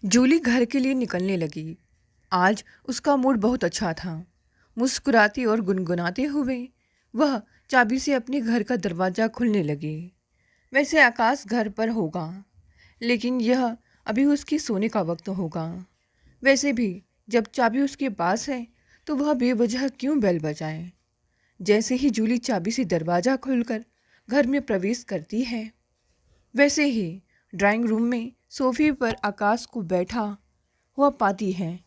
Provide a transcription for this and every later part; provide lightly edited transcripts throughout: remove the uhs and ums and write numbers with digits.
जूली घर के लिए निकलने लगी। आज उसका मूड बहुत अच्छा था। मुस्कुराती और गुनगुनाते हुए वह चाबी से अपने घर का दरवाज़ा खोलने लगी। वैसे आकाश घर पर होगा, लेकिन यह अभी उसके सोने का वक्त होगा। वैसे भी जब चाबी उसके पास है तो वह बेवजह क्यों बेल बजाए। जैसे ही जूली चाबी से दरवाज़ा खोलकर घर में प्रवेश करती है, वैसे ही ड्राइंग रूम में सोफे पर आकाश को बैठा हुआ पाती है।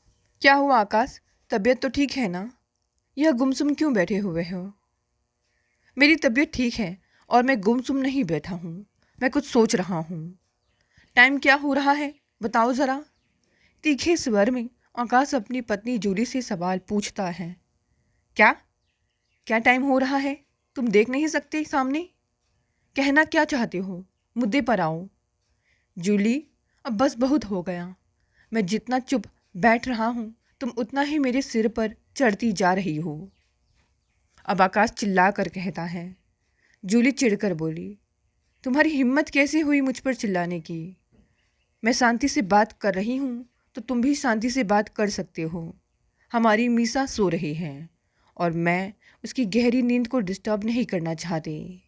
क्या हुआ आकाश, तबीयत तो ठीक है ना? यह गुमसुम क्यों बैठे हुए हो? मेरी तबीयत ठीक है और मैं गुमसुम नहीं बैठा हूँ। मैं कुछ सोच रहा हूँ। टाइम क्या हो रहा है, बताओ ज़रा। तीखे स्वर में आकाश अपनी पत्नी जूली से सवाल पूछता है। क्या क्या टाइम हो रहा है? तुम देख नहीं सकते सामने? कहना क्या चाहते हो? मुद्दे पर आओ। जूली, अब बस बहुत हो गया। मैं जितना चुप बैठ रहा हूँ तुम उतना ही मेरे सिर पर चढ़ती जा रही हो। अब आकाश चिल्ला कर कहता है। जूली चिढ़कर बोली, तुम्हारी हिम्मत कैसे हुई मुझ पर चिल्लाने की? मैं शांति से बात कर रही हूँ तो तुम भी शांति से बात कर सकते हो। हमारी मीसा सो रही है और मैं उसकी गहरी नींद को डिस्टर्ब नहीं करना चाहती।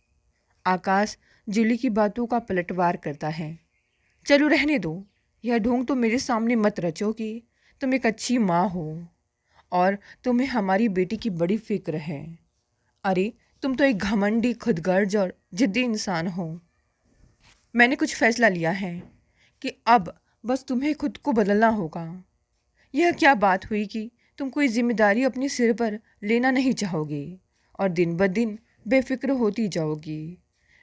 आकाश जूली की बातों का पलटवार करता है। चलो रहने दो, यह ढोंग तो मेरे सामने मत रचो कि तुम एक अच्छी माँ हो और तुम्हें हमारी बेटी की बड़ी फिक्र है। अरे तुम तो एक घमंडी, खुदगर्ज और जिद्दी इंसान हो। मैंने कुछ फैसला लिया है कि अब बस तुम्हें खुद को बदलना होगा। यह क्या बात हुई कि तुम कोई जिम्मेदारी अपने सिर पर लेना नहीं चाहोगी और दिन ब दिन बेफिक्र होती जाओगी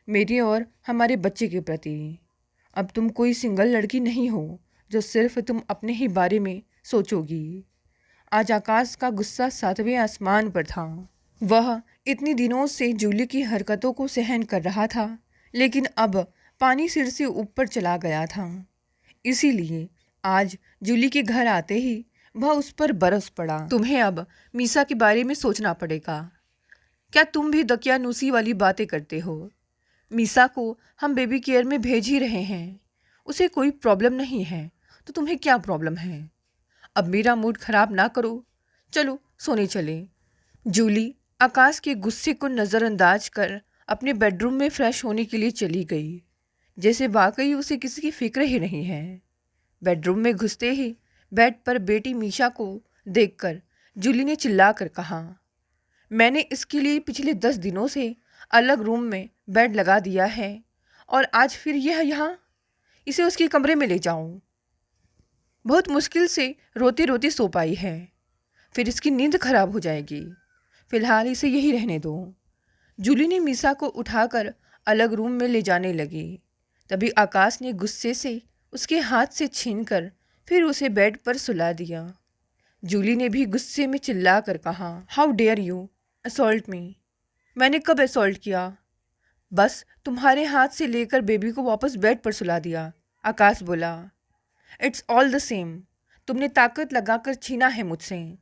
मेरे और हमारे बच्चे के प्रति। अब तुम कोई सिंगल लड़की नहीं हो जो सिर्फ तुम अपने ही बारे में सोचोगी। आज आकाश का गुस्सा सातवें आसमान पर था। वह इतनी दिनों से जूली की हरकतों को सहन कर रहा था, लेकिन अब पानी सिर से ऊपर चला गया था। इसीलिए आज जूली के घर आते ही वह उस पर बरस पड़ा। तुम्हें अब मीसा के बारे में सोचना पड़ेगा। क्या तुम भी दकियानूसी वाली बातें करते हो? मीसा को हम बेबी केयर में भेज ही रहे हैं। उसे कोई प्रॉब्लम नहीं है, तो तुम्हें क्या प्रॉब्लम है? अब मेरा मूड खराब ना करो, चलो सोने चले। जूली आकाश के गुस्से को नज़रअंदाज कर अपने बेडरूम में फ्रेश होने के लिए चली गई, जैसे वाकई उसे किसी की फिक्र ही नहीं है। बेडरूम में घुसते ही बेड पर बेटी मीशा को देखकर जूली ने चिल्लाकर कहा, मैंने इसके लिए पिछले 10 दिनों से अलग रूम में बेड लगा दिया है और आज फिर यह यहाँ। इसे उसके कमरे में ले जाऊं। बहुत मुश्किल से रोती रोती सो पाई है, फिर इसकी नींद खराब हो जाएगी। फिलहाल इसे यही रहने दो। जूली ने मीसा को उठाकर अलग रूम में ले जाने लगी। तभी आकाश ने गुस्से से उसके हाथ से छीनकर फिर उसे बेड पर सुला दिया। जूली ने भी गुस्से में चिल्ला कर कहा, हाउ डेयर यू असॉल्ट मी। मैंने कब असॉल्ट किया? बस तुम्हारे हाथ से लेकर बेबी को वापस बेड पर सुला दिया। आकाश बोला, इट्स ऑल द सेम। तुमने ताकत लगाकर छीना है मुझसे।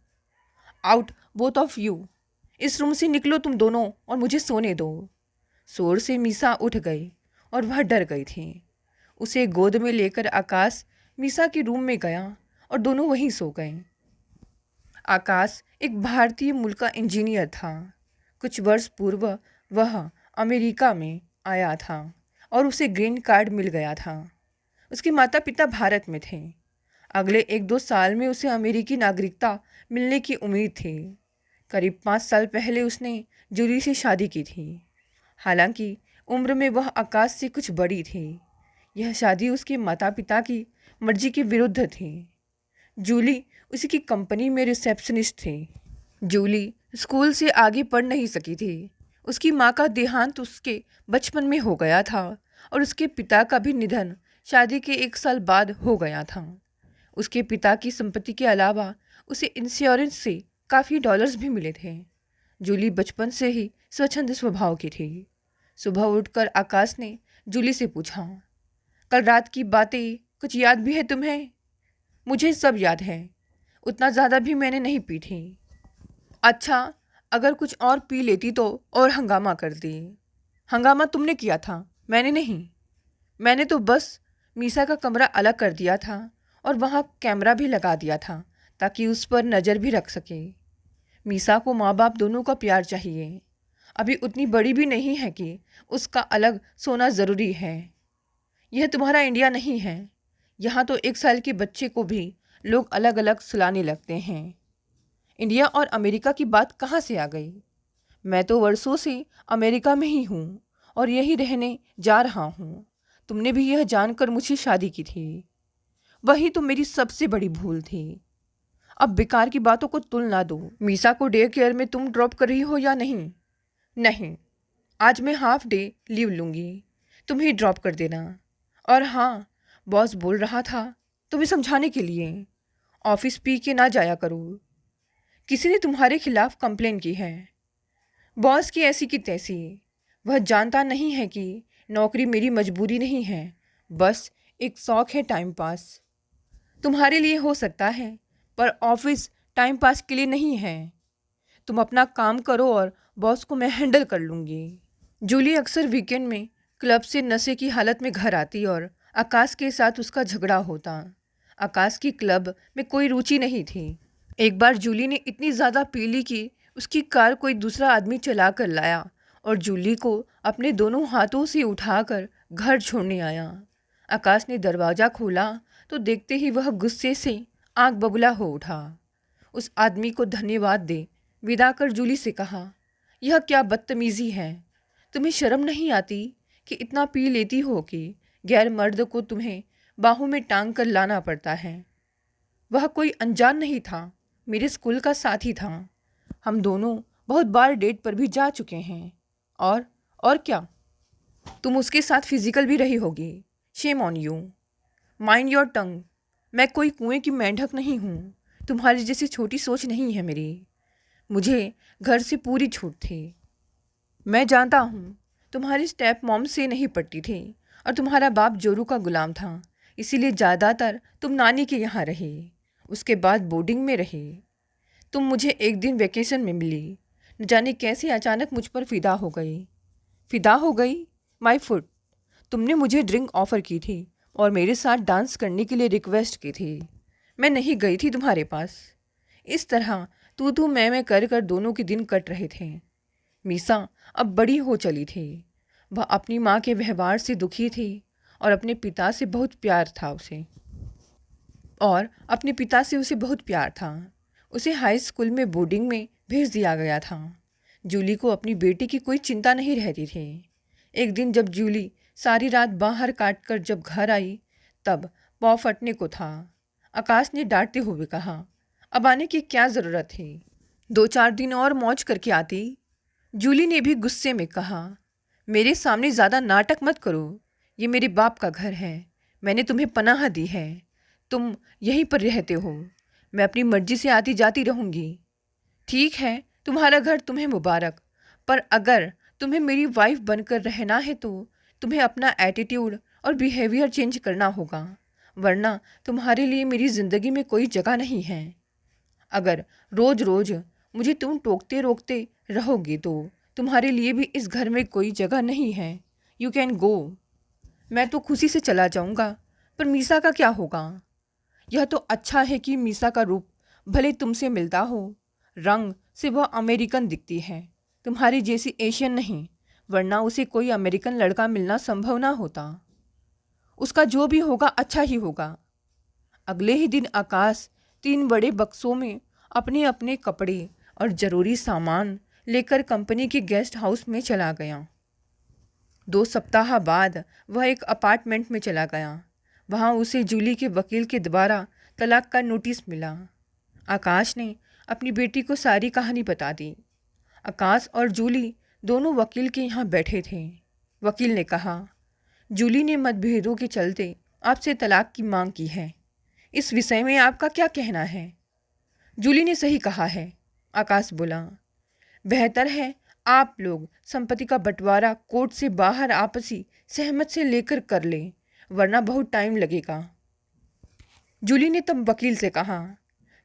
Out both of you. इस रूम से निकलो तुम दोनों और मुझे सोने दो। शोर से मीसा उठ गई और वह डर गई थी। उसे गोद में लेकर आकाश मीसा के रूम में गया और दोनों वहीं सो गए। आकाश एक भारतीय मूल का इंजीनियर था। कुछ वर्ष पूर्व वह अमेरिका में आया था और उसे ग्रीन कार्ड मिल गया था। उसके माता पिता भारत में थे। अगले 1-2 साल में उसे अमेरिकी नागरिकता मिलने की उम्मीद थी। करीब 5 साल पहले उसने जूली से शादी की थी। हालांकि उम्र में वह आकाश से कुछ बड़ी थी। यह शादी उसके माता पिता की मर्जी के विरुद्ध थी। जूली उसी की कंपनी में रिसेप्शनिस्ट थी। जूली स्कूल से आगे पढ़ नहीं सकी थी। उसकी माँ का देहांत उसके बचपन में हो गया था और उसके पिता का भी निधन शादी के 1 साल बाद हो गया था। उसके पिता की संपत्ति के अलावा उसे इंश्योरेंस से काफ़ी डॉलर्स भी मिले थे। जूली बचपन से ही स्वच्छंद स्वभाव की थी। सुबह उठकर आकाश ने जूली से पूछा, कल रात की बातें कुछ याद भी है तुम्हें? मुझे सब याद है, उतना ज़्यादा भी मैंने नहीं पी थी। अच्छा, अगर कुछ और पी लेती तो और हंगामा करती। हंगामा तुमने किया था, मैंने नहीं। मैंने तो बस मीसा का कमरा अलग कर दिया था और वहाँ कैमरा भी लगा दिया था ताकि उस पर नज़र भी रख सके। मीसा को माँ बाप दोनों का प्यार चाहिए। अभी उतनी बड़ी भी नहीं है कि उसका अलग सोना ज़रूरी है। यह तुम्हारा इंडिया नहीं है। यहाँ तो 1 साल के बच्चे को भी लोग अलग अलग सुलाने लगते हैं। इंडिया और अमेरिका की बात कहाँ से आ गई? मैं तो वर्षों से अमेरिका में ही हूँ और यही रहने जा रहा हूँ। तुमने भी यह जानकर मुझसे शादी की थी। वही तो मेरी सबसे बड़ी भूल थी। अब बेकार की बातों को तुल ना दो। मीसा को डे केयर में तुम ड्रॉप कर रही हो या नहीं? नहीं, आज मैं हाफ डे लीव लूँगी। तुम ही ड्रॉप कर देना। और हाँ, बॉस बोल रहा था तुम्हें समझाने के लिए, ऑफिस पी के ना जाया करो। किसी ने तुम्हारे खिलाफ कंप्लेन की है। बॉस की ऐसी की तैसी। वह जानता नहीं है कि नौकरी मेरी मजबूरी नहीं है, बस एक शौक है, टाइम पास। तुम्हारे लिए हो सकता है, पर ऑफिस टाइम पास के लिए नहीं है। तुम अपना काम करो और बॉस को मैं हैंडल कर लूँगी। जूली अक्सर वीकेंड में क्लब से नशे की हालत में घर आती और आकाश के साथ उसका झगड़ा होता। आकाश की क्लब में कोई रुचि नहीं थी। एक बार जूली ने इतनी ज़्यादा पी ली कि उसकी कार कोई दूसरा आदमी चला कर लाया और जूली को अपने दोनों हाथों से उठाकर घर छोड़ने आया। आकाश ने दरवाज़ा खोला तो देखते ही वह गुस्से से आंख बबूला हो उठा। उस आदमी को धन्यवाद दे विदा कर जूली से कहा, यह क्या बदतमीज़ी है? तुम्हें शर्म नहीं आती कि इतना पी लेती हो कि गैर मर्द को तुम्हें बाहों में टांग कर लाना पड़ता है? वह कोई अनजान नहीं था, मेरे स्कूल का साथी था। हम दोनों बहुत बार डेट पर भी जा चुके हैं। और क्या, तुम उसके साथ फिजिकल भी रही होगी। Shame on you. Mind your tongue. मैं कोई कुएं की मेंढक नहीं हूँ। तुम्हारी जैसी छोटी सोच नहीं है मेरी। मुझे घर से पूरी छूट थी। मैं जानता हूँ तुम्हारी स्टेप मॉम से नहीं पटती थी और तुम्हारा बाप जोरू का गुलाम था, इसीलिए ज़्यादातर तुम नानी के यहाँ रही, उसके बाद बोर्डिंग में रही। तुम मुझे एक दिन वेकेशन में मिली, न जाने कैसे अचानक मुझ पर फ़िदा हो गई। फ़िदा हो गई? My foot. तुमने मुझे ड्रिंक ऑफ़र की थी और मेरे साथ डांस करने के लिए रिक्वेस्ट की थी। मैं नहीं गई थी तुम्हारे पास। इस तरह तू मैं कर दोनों के दिन कट रहे थे। मीसा अब बड़ी हो चली थी। वह अपनी माँ के व्यवहार से दुखी थी और अपने पिता से बहुत प्यार था उसे हाई स्कूल में बोर्डिंग में भेज दिया गया था। जूली को अपनी बेटी की कोई चिंता नहीं रहती थी। एक दिन जब जूली सारी रात बाहर काट कर जब घर आई तब पाँव फटने को था। आकाश ने डांटते हुए कहा, अब आने की क्या ज़रूरत थी? 2-4 दिन और मौज करके आती। जूली ने भी गुस्से में कहा, मेरे सामने ज़्यादा नाटक मत करो। ये मेरे बाप का घर है, मैंने तुम्हें पनाह दी है, तुम यहीं पर रहते हो। मैं अपनी मर्जी से आती जाती रहूँगी। ठीक है, तुम्हारा घर तुम्हें मुबारक, पर अगर तुम्हें मेरी वाइफ बनकर रहना है तो तुम्हें अपना एटीट्यूड और बिहेवियर चेंज करना होगा, वरना तुम्हारे लिए मेरी ज़िंदगी में कोई जगह नहीं है। अगर रोज़ रोज़ मुझे तुम टोकते रोकते रहोगे तो तुम्हारे लिए भी इस घर में कोई जगह नहीं है। You can go. मैं तो खुशी से चला जाऊँगा, पर मीसा का क्या होगा? यह तो अच्छा है कि मीसा का रूप भले तुमसे मिलता हो, रंग से वह अमेरिकन दिखती है, तुम्हारी जैसी एशियन नहीं, वरना उसे कोई अमेरिकन लड़का मिलना संभव ना होता। उसका जो भी होगा अच्छा ही होगा। अगले ही दिन आकाश 3 बड़े बक्सों में अपने अपने कपड़े और ज़रूरी सामान लेकर कंपनी के गेस्ट हाउस में चला गया। 2 सप्ताह बाद वह एक अपार्टमेंट में चला गया। वहाँ उसे जूली के वकील के द्वारा तलाक का नोटिस मिला। आकाश ने अपनी बेटी को सारी कहानी बता दी। आकाश और जूली दोनों वकील के यहाँ बैठे थे। वकील ने कहा, जूली ने मतभेदों के चलते आपसे तलाक की मांग की है, इस विषय में आपका क्या कहना है? जूली ने सही कहा है, आकाश बोला। बेहतर है आप लोग संपत्ति का बंटवारा कोर्ट से बाहर आपसी सहमत से लेकर कर लें, वरना बहुत टाइम लगेगा। जूली ने तब वकील से कहा,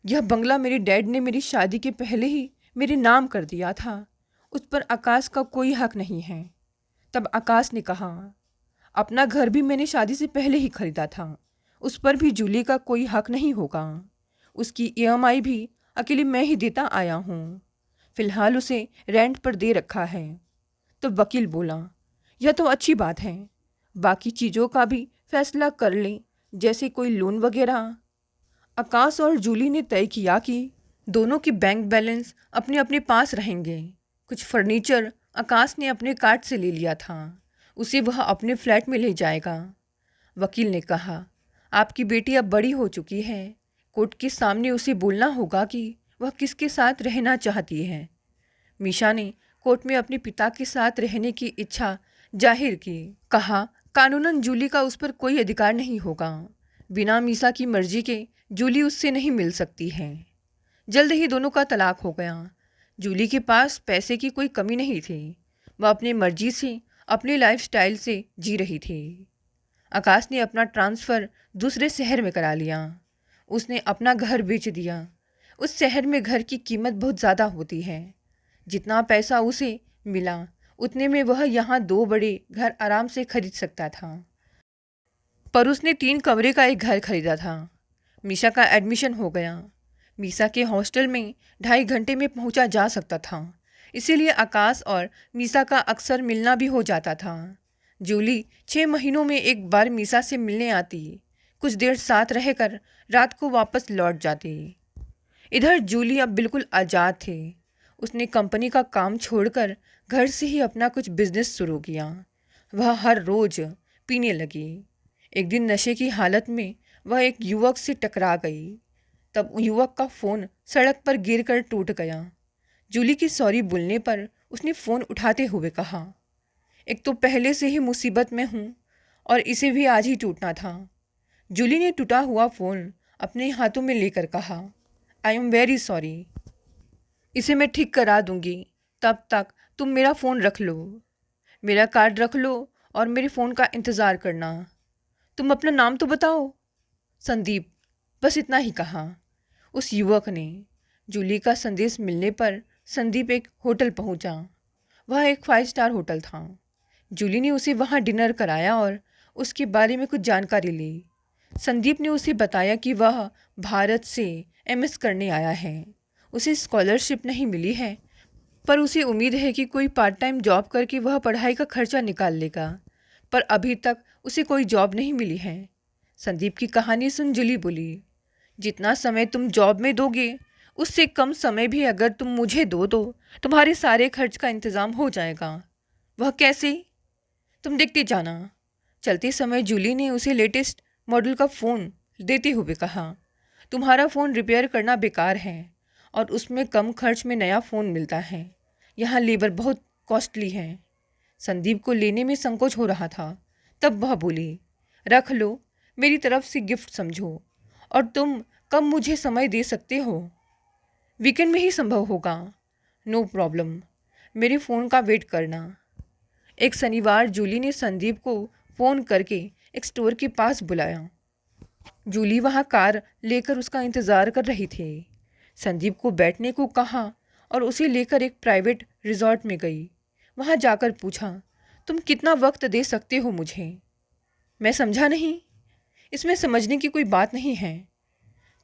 यह बंगला मेरे डैड ने मेरी शादी के पहले ही मेरे नाम कर दिया था, उस पर आकाश का कोई हक नहीं है। तब आकाश ने कहा, अपना घर भी मैंने शादी से पहले ही खरीदा था, उस पर भी जूली का कोई हक नहीं होगा। उसकी ईएमआई भी अकेले मैं ही देता आया हूँ। फिलहाल उसे रेंट पर दे रखा है। तो वकील बोला, यह तो अच्छी बात है, बाकी चीज़ों का भी फैसला कर लें, जैसे कोई लोन वगैरह। आकाश और जूली ने तय किया कि दोनों की बैंक बैलेंस अपने अपने पास रहेंगे। कुछ फर्नीचर आकाश ने अपने कार्ड से ले लिया था, उसे वह अपने फ्लैट में ले जाएगा। वकील ने कहा, आपकी बेटी अब बड़ी हो चुकी है, कोर्ट के सामने उसे बोलना होगा कि वह किसके साथ रहना चाहती है। मीशा ने कोर्ट में अपने पिता के साथ रहने की इच्छा जाहिर की। कहा, कानूनन जूली का उस पर कोई अधिकार नहीं होगा। बिना मीशा की मर्जी के जूली उससे नहीं मिल सकती है। जल्द ही दोनों का तलाक हो गया। जूली के पास पैसे की कोई कमी नहीं थी, वह अपनी मर्जी से अपने लाइफस्टाइल से जी रही थी। आकाश ने अपना ट्रांसफ़र दूसरे शहर में करा लिया। उसने अपना घर बेच दिया। उस शहर में घर की कीमत बहुत ज़्यादा होती है। जितना पैसा उसे मिला उतने में वह यहाँ 2 बड़े घर आराम से खरीद सकता था। पर उसने 3 कमरे का एक घर खरीदा था। मीशा का एडमिशन हो गया। मीशा के हॉस्टल में 2.5 घंटे में पहुंचा जा सकता था, इसीलिए आकाश और मीशा का अक्सर मिलना भी हो जाता था। जूली 6 महीनों में एक बार मीशा से मिलने आती, कुछ देर साथ रहकर रात को वापस लौट जाती। इधर जूली अब बिल्कुल आज़ाद थे। उसने कंपनी का काम छोड़कर घर से ही अपना कुछ बिजनेस शुरू किया। वह हर रोज़ पीने लगी। एक दिन नशे की हालत में वह एक युवक से टकरा गई। तब युवक का फ़ोन सड़क पर गिरकर टूट गया। जूली की सॉरी बोलने पर उसने फ़ोन उठाते हुए कहा, एक तो पहले से ही मुसीबत में हूँ और इसे भी आज ही टूटना था। जूली ने टूटा हुआ फ़ोन अपने हाथों में लेकर कहा, आई एम वेरी सॉरी, इसे मैं ठीक करा दूंगी, तब तक तुम मेरा फ़ोन रख लो, मेरा कार्ड रख लो और मेरे फ़ोन का इंतज़ार करना। तुम अपना नाम तो बताओ। संदीप, बस इतना ही कहा उस युवक ने। जूली का संदेश मिलने पर संदीप एक होटल पहुंचा। वह एक 5 स्टार होटल था। जूली ने उसे वहां डिनर कराया और उसके बारे में कुछ जानकारी ली। संदीप ने उसे बताया कि वह भारत से एमएस करने आया है। उसे स्कॉलरशिप नहीं मिली है, पर उसे उम्मीद है कि कोई पार्ट टाइम जॉब करके वह पढ़ाई का खर्चा निकाल लेगा, पर अभी तक उसे कोई जॉब नहीं मिली है। संदीप की कहानी सुन जूली बोली, जितना समय तुम जॉब में दोगे उससे कम समय भी अगर तुम मुझे दो तो तुम्हारे सारे खर्च का इंतज़ाम हो जाएगा। वह कैसे? तुम देखते जाना। चलते समय जूली ने उसे लेटेस्ट मॉडल का फ़ोन देते हुए कहा, तुम्हारा फ़ोन रिपेयर करना बेकार है और उसमें कम खर्च में नया फ़ोन मिलता है। यहाँ लेबर बहुत कॉस्टली है। संदीप को लेने में संकोच हो रहा था। तब वह बोली, रख लो, मेरी तरफ से गिफ्ट समझो। और तुम कब मुझे समय दे सकते हो? वीकेंड में ही संभव होगा। नो प्रॉब्लम, मेरे फ़ोन का वेट करना। एक शनिवार जूली ने संदीप को फ़ोन करके एक स्टोर के पास बुलाया। जूली वहाँ कार लेकर उसका इंतज़ार कर रही थी। संदीप को बैठने को कहा और उसे लेकर एक प्राइवेट रिजॉर्ट में गई। वहाँ जाकर पूछा, तुम कितना वक्त दे सकते हो मुझे? मैं समझा नहीं। इसमें समझने की कोई बात नहीं है।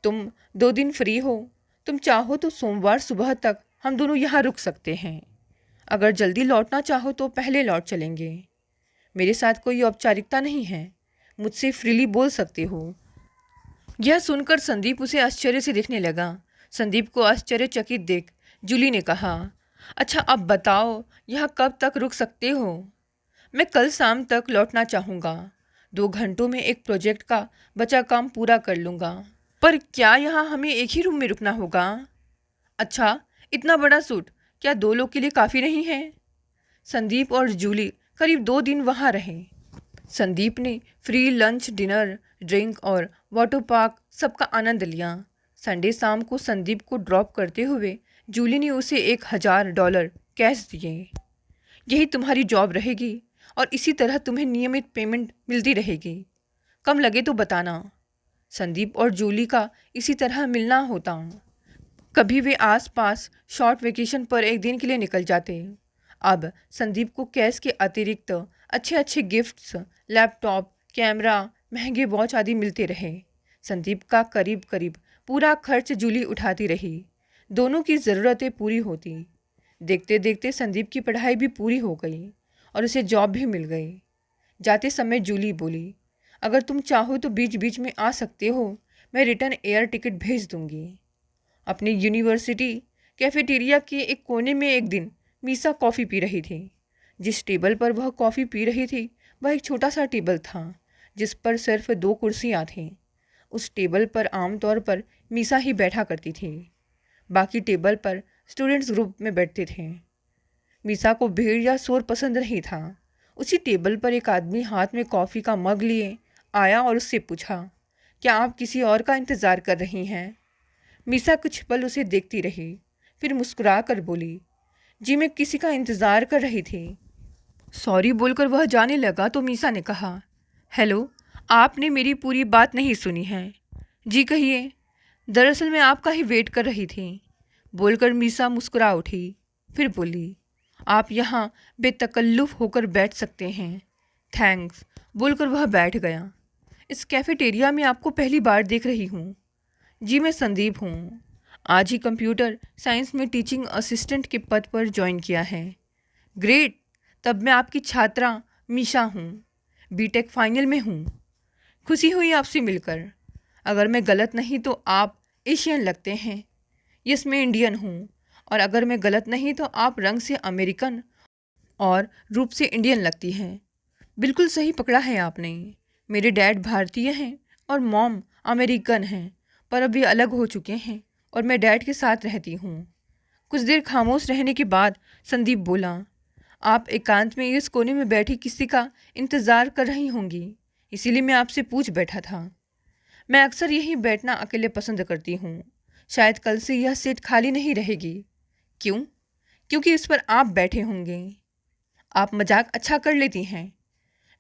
तुम 2 दिन फ्री हो, तुम चाहो तो सोमवार सुबह तक हम दोनों यहाँ रुक सकते हैं। अगर जल्दी लौटना चाहो तो पहले लौट चलेंगे। मेरे साथ कोई औपचारिकता नहीं है, मुझसे फ्रीली बोल सकते हो। यह सुनकर संदीप उसे आश्चर्य से देखने लगा। संदीप को आश्चर्यचकित देख जूली ने कहा, अच्छा अब बताओ यहाँ कब तक रुक सकते हो? मैं कल शाम तक लौटना चाहूँगा। 2 घंटों में एक प्रोजेक्ट का बचा काम पूरा कर लूँगा। पर क्या यहाँ हमें एक ही रूम में रुकना होगा? अच्छा, इतना बड़ा सूट क्या 2 लोग के लिए काफ़ी नहीं है? संदीप और जूली करीब 2 दिन वहाँ रहे। संदीप ने फ्री लंच, डिनर, ड्रिंक और वाटर पार्क सबका आनंद लिया। संडे शाम को संदीप को ड्रॉप करते हुए जूली ने उसे $1000 कैश दिए। यही तुम्हारी जॉब रहेगी और इसी तरह तुम्हें नियमित पेमेंट मिलती रहेगी। कम लगे तो बताना। संदीप और जूली का इसी तरह मिलना होता। कभी वे आसपास शॉर्ट वेकेशन पर एक दिन के लिए निकल जाते। अब संदीप को कैश के अतिरिक्त अच्छे अच्छे गिफ्ट्स, लैपटॉप, कैमरा, महंगे वॉच आदि मिलते रहे। संदीप का करीब करीब पूरा खर्च जूली उठाती रही। दोनों की ज़रूरतें पूरी होती। देखते देखते संदीप की पढ़ाई भी पूरी हो गई और उसे जॉब भी मिल गई। जाते समय जूली बोली, अगर तुम चाहो तो बीच बीच में आ सकते हो, मैं रिटर्न एयर टिकट भेज दूंगी। अपनी यूनिवर्सिटी कैफेटेरिया के एक कोने में एक दिन मीसा कॉफ़ी पी रही थी। जिस टेबल पर वह कॉफ़ी पी रही थी वह एक छोटा सा टेबल था जिस पर सिर्फ 2 कुर्सियाँ थीं। उस टेबल पर आमतौर पर मीसा ही बैठा करती थी। बाकी टेबल पर स्टूडेंट्स ग्रुप में बैठते थे। मीसा को भीड़ या शोर पसंद नहीं था। उसी टेबल पर एक आदमी हाथ में कॉफ़ी का मग लिए आया और उससे पूछा, क्या आप किसी और का इंतज़ार कर रही हैं? मीसा कुछ पल उसे देखती रही, फिर मुस्कुरा कर बोली, जी मैं किसी का इंतज़ार कर रही थी। सॉरी बोलकर वह जाने लगा तो मीसा ने कहा, हेलो, आपने मेरी पूरी बात नहीं सुनी है। जी कहिए। दरअसल मैं आपका ही वेट कर रही थी, बोलकर मीसा मुस्कुरा उठी। फिर बोली, आप यहाँ बेतकल्लुफ़ होकर बैठ सकते हैं। थैंक्स, बोलकर वह बैठ गया। इस कैफेटेरिया में आपको पहली बार देख रही हूँ। जी मैं संदीप हूँ। आज ही कंप्यूटर साइंस में टीचिंग असिस्टेंट के पद पर ज्वाइन किया है। ग्रेट, तब मैं आपकी छात्रा मीशा हूँ, बीटेक फाइनल में हूँ। खुशी हुई आपसे मिलकर। अगर मैं गलत नहीं तो आप एशियन लगते हैं। यस, मैं इंडियन हूँ। और अगर मैं गलत नहीं तो आप रंग से अमेरिकन और रूप से इंडियन लगती हैं। बिल्कुल सही पकड़ा है आपने। मेरे डैड भारतीय हैं और मॉम अमेरिकन हैं, पर अब वे अलग हो चुके हैं और मैं डैड के साथ रहती हूँ। कुछ देर खामोश रहने के बाद संदीप बोला, आप एकांत में इस कोने में बैठी किसी का इंतज़ार कर रही होंगी, इसीलिए मैं आपसे पूछ बैठा था। मैं अक्सर यहीं बैठना अकेले पसंद करती हूँ। शायद कल से यह सीट खाली नहीं रहेगी। क्यों? क्योंकि इस पर आप बैठे होंगे। आप मजाक अच्छा कर लेती हैं।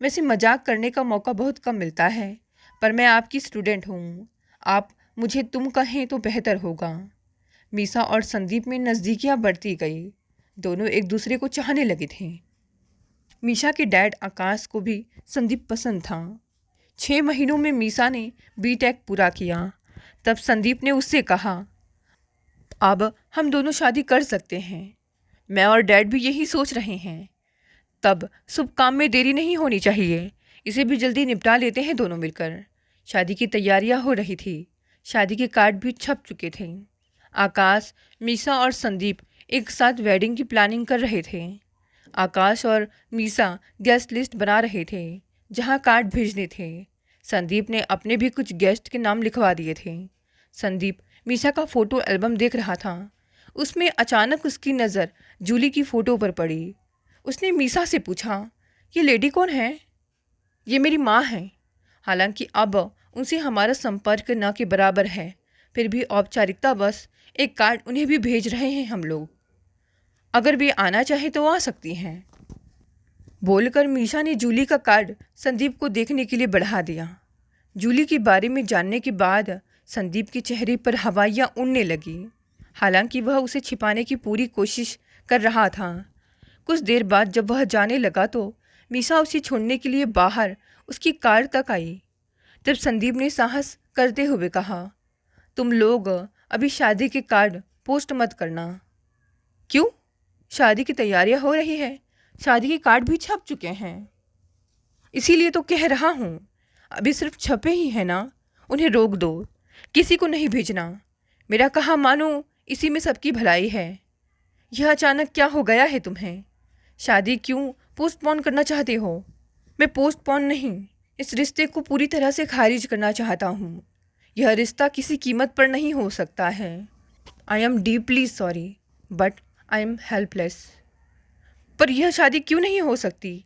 वैसे मजाक करने का मौका बहुत कम मिलता है, पर मैं आपकी स्टूडेंट हूँ। आप मुझे तुम कहें तो बेहतर होगा। मीसा और संदीप में नज़दीकियाँ बढ़ती गई। दोनों एक दूसरे को चाहने लगे थे। मीशा के डैड आकाश को भी संदीप पसंद था। 6 महीनों में मीसा ने बीटेक पूरा किया। तब संदीप ने उससे कहा, अब हम दोनों शादी कर सकते हैं। मैं और डैड भी यही सोच रहे हैं। तब शुभ काम में देरी नहीं होनी चाहिए। इसे भी जल्दी निपटा लेते हैं दोनों मिलकर। शादी की तैयारियां हो रही थी। शादी के कार्ड भी छप चुके थे। आकाश, मीसा और संदीप एक साथ वेडिंग की प्लानिंग कर रहे थे। आकाश और मीसा गेस्ट लिस्ट बना रहे थे जहां कार्ड भेजने थे। संदीप ने अपने भी कुछ गेस्ट के नाम लिखवा दिए थे। संदीप मीसा का फ़ोटो एल्बम देख रहा था। उसमें अचानक उसकी नज़र जूली की फ़ोटो पर पड़ी। उसने मीसा से पूछा, ये लेडी कौन है? ये मेरी माँ है। हालांकि अब उनसे हमारा संपर्क न के बराबर है, फिर भी औपचारिकता बस एक कार्ड उन्हें भी भेज रहे हैं हम लोग। अगर वे आना चाहे तो आ सकती हैं। बोलकर मीशा ने जूली का कार्ड संदीप को देखने के लिए बढ़ा दिया। जूली के बारे में जानने के बाद संदीप के चेहरे पर हवाइयाँ उड़ने लगी। हालांकि वह उसे छिपाने की पूरी कोशिश कर रहा था। कुछ देर बाद जब वह जाने लगा तो मीसा उसे छोड़ने के लिए बाहर उसकी कार तक आई। तब संदीप ने साहस करते हुए कहा, तुम लोग अभी शादी के कार्ड पोस्ट मत करना। क्यों? शादी की तैयारियां हो रही है। शादी के कार्ड भी छप चुके हैं। इसीलिए तो कह रहा हूँ, अभी सिर्फ छपे ही हैं ना, उन्हें रोक दो। किसी को नहीं भेजना। मेरा कहा मानो, इसी में सबकी भलाई है। यह अचानक क्या हो गया है तुम्हें? शादी क्यों पोस्टपोन करना चाहते हो? मैं पोस्टपोन नहीं, इस रिश्ते को पूरी तरह से खारिज करना चाहता हूँ। यह रिश्ता किसी कीमत पर नहीं हो सकता है। I am deeply sorry but I am helpless. पर यह शादी क्यों नहीं हो सकती?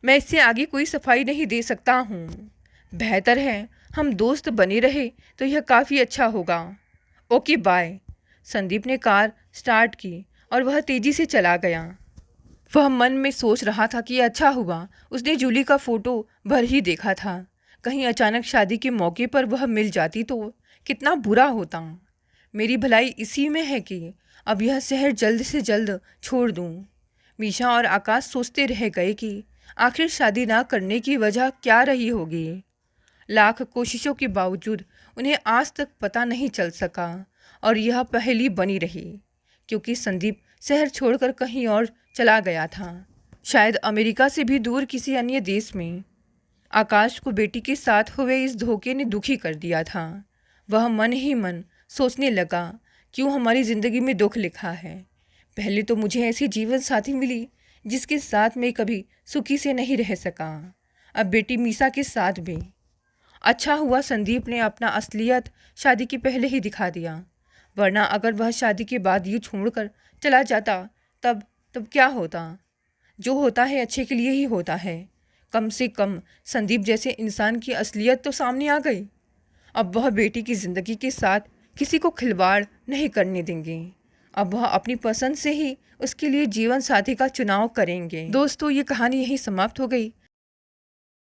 मैं इससे आगे कोई सफाई नहीं दे सकता हूँ। बेहतर है हम दोस्त बने रहे तो यह काफ़ी अच्छा होगा। Okay bye. संदीप ने कार स्टार्ट की और वह तेज़ी से चला गया। वह मन में सोच रहा था कि अच्छा हुआ उसने जूली का फ़ोटो भर ही देखा था। कहीं अचानक शादी के मौके पर वह मिल जाती तो कितना बुरा होता। मेरी भलाई इसी में है कि अब यह शहर जल्द से जल्द छोड़ दूँ। मीशा और आकाश सोचते रह गए कि आखिर शादी ना करने की वजह क्या रही होगी। लाख कोशिशों के बावजूद उन्हें आज तक पता नहीं चल सका और यह पहेली बनी रही, क्योंकि संदीप शहर छोड़कर कहीं और चला गया था, शायद अमेरिका से भी दूर किसी अन्य देश में। आकाश को बेटी के साथ हुए इस धोखे ने दुखी कर दिया था। वह मन ही मन सोचने लगा, क्यों हमारी ज़िंदगी में दुख लिखा है। पहले तो मुझे ऐसी जीवन साथी मिली जिसके साथ मैं कभी सुखी से नहीं रह सका, अब बेटी मीसा के साथ भी। अच्छा हुआ संदीप ने अपना असलियत शादी के पहले ही दिखा दिया, वरना अगर वह शादी के बाद यूँ छोड़कर चला जाता तब क्या होता। जो होता है अच्छे के लिए ही होता है। कम से कम संदीप जैसे इंसान की असलियत तो सामने आ गई। अब वह बेटी की ज़िंदगी के साथ किसी को खिलवाड़ नहीं करने देंगे। अब वह अपनी पसंद से ही उसके लिए जीवन साथी का चुनाव करेंगे। दोस्तों, ये कहानी यहीं समाप्त हो गई।